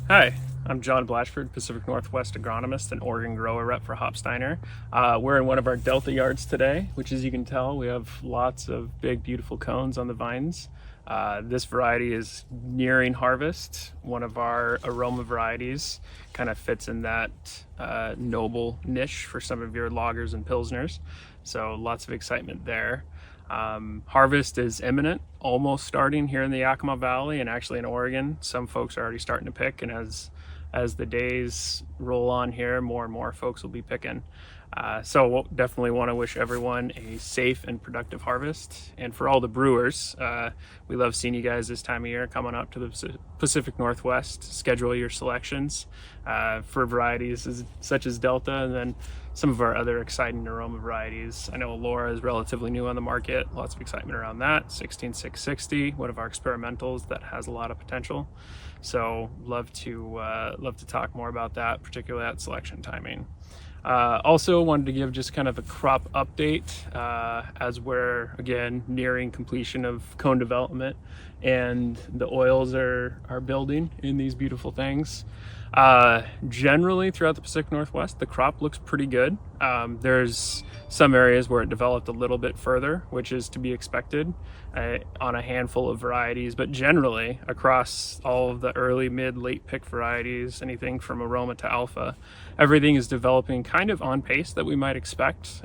Hi, I'm John Blatchford, Pacific Northwest agronomist and Oregon grower rep for Hopsteiner. We're in one of our Delta yards today, which, as you can tell, we have lots of big, beautiful cones on the vines. This variety is nearing harvest. One of our aroma varieties kind of fits in that noble niche for some of your lagers and pilsners. So lots of excitement there. Harvest is imminent, almost starting here in the Yakima Valley and actually in Oregon. Some folks are already starting to pick, and as the days roll on here, more and more folks will be picking. So we'll definitely want to wish everyone a safe and productive harvest. And for all the brewers, we love seeing you guys this time of year coming up to the Pacific Northwest. Schedule your selections for varieties such as Delta, and then some of our other exciting aroma varieties. I know Laura is relatively new on the market. Lots of excitement around that. 16660, one of our experimentals that has a lot of potential. So love to talk more about that, particularly at selection timing. Also wanted to give just kind of a crop update as we're again nearing completion of cone development and the oils are building in these beautiful things. Generally throughout the Pacific Northwest, the crop looks pretty good. There's some areas where it developed a little bit further, which is to be expected on a handful of varieties, but generally across all of the early, mid, late pick varieties, anything from aroma to alpha, everything is developing kind of on pace that we might expect.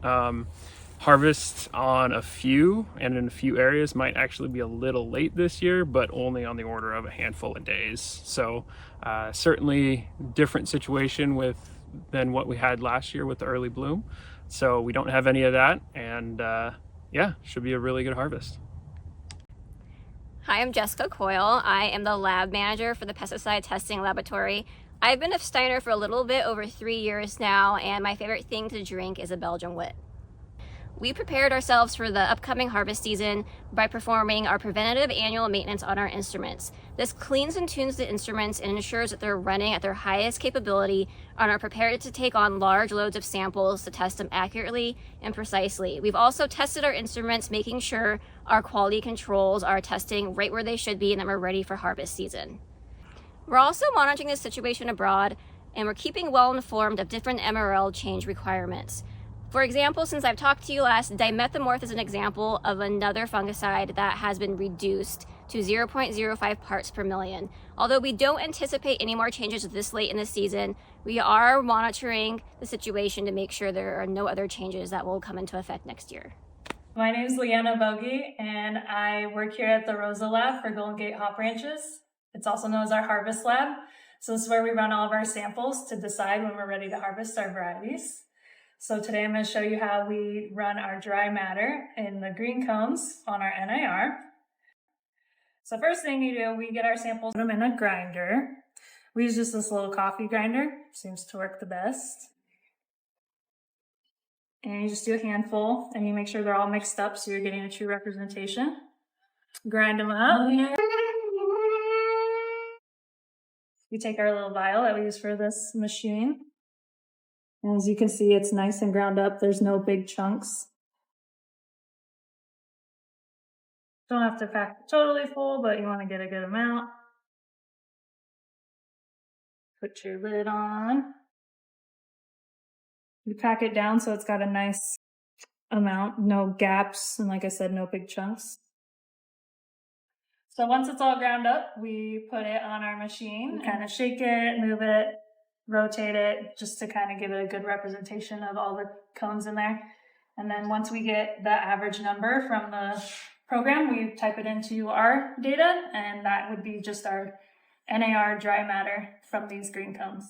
Harvest on a few and in a few areas might actually be a little late this year, but only on the order of a handful of days. So certainly different situation than what we had last year with the early bloom. So we don't have any of that, and yeah, should be a really good harvest. Hi, I'm Jessica Coyle. I am the lab manager for the pesticide testing laboratory. I've been a Steiner for a little bit over 3 years now, and my favorite thing to drink is a Belgian wit. We prepared ourselves for the upcoming harvest season by performing our preventative annual maintenance on our instruments. This cleans and tunes the instruments and ensures that they're running at their highest capability and are prepared to take on large loads of samples to test them accurately and precisely. We've also tested our instruments, making sure our quality controls are testing right where they should be and that we're ready for harvest season. We're also monitoring the situation abroad, and we're keeping well informed of different MRL change requirements. For example, since I've talked to you last, dimethomorph is an example of another fungicide that has been reduced to 0.05 parts per million. Although we don't anticipate any more changes this late in the season, we are monitoring the situation to make sure there are no other changes that will come into effect next year. My name is Leanna and I work here at the Rosa Lab for Golden Gate Hop Ranches. It's also known as our Harvest Lab. So this is where we run all of our samples to decide when we're ready to harvest our varieties. So today I'm going to show you how we run our dry matter in the green cones on our NIR. So first thing you do, we get our samples, put them in a grinder. We use just this little coffee grinder, seems to work the best. And you just do a handful and you make sure they're all mixed up so you're getting a true representation. Grind them up. We take our little vial that we use for this machine. And as you can see, it's nice and ground up. There's no big chunks. Don't have to pack it totally full, but you want to get a good amount. Put your lid on. You pack it down so it's got a nice amount, no gaps, and like I said, no big chunks. So once it's all ground up, we put it on our machine, kind of shake it, move it, rotate it, just to kind of give it a good representation of all the cones in there. And then once we get the average number from the program, we type it into our data, and that would be just our NAR dry matter from these green cones.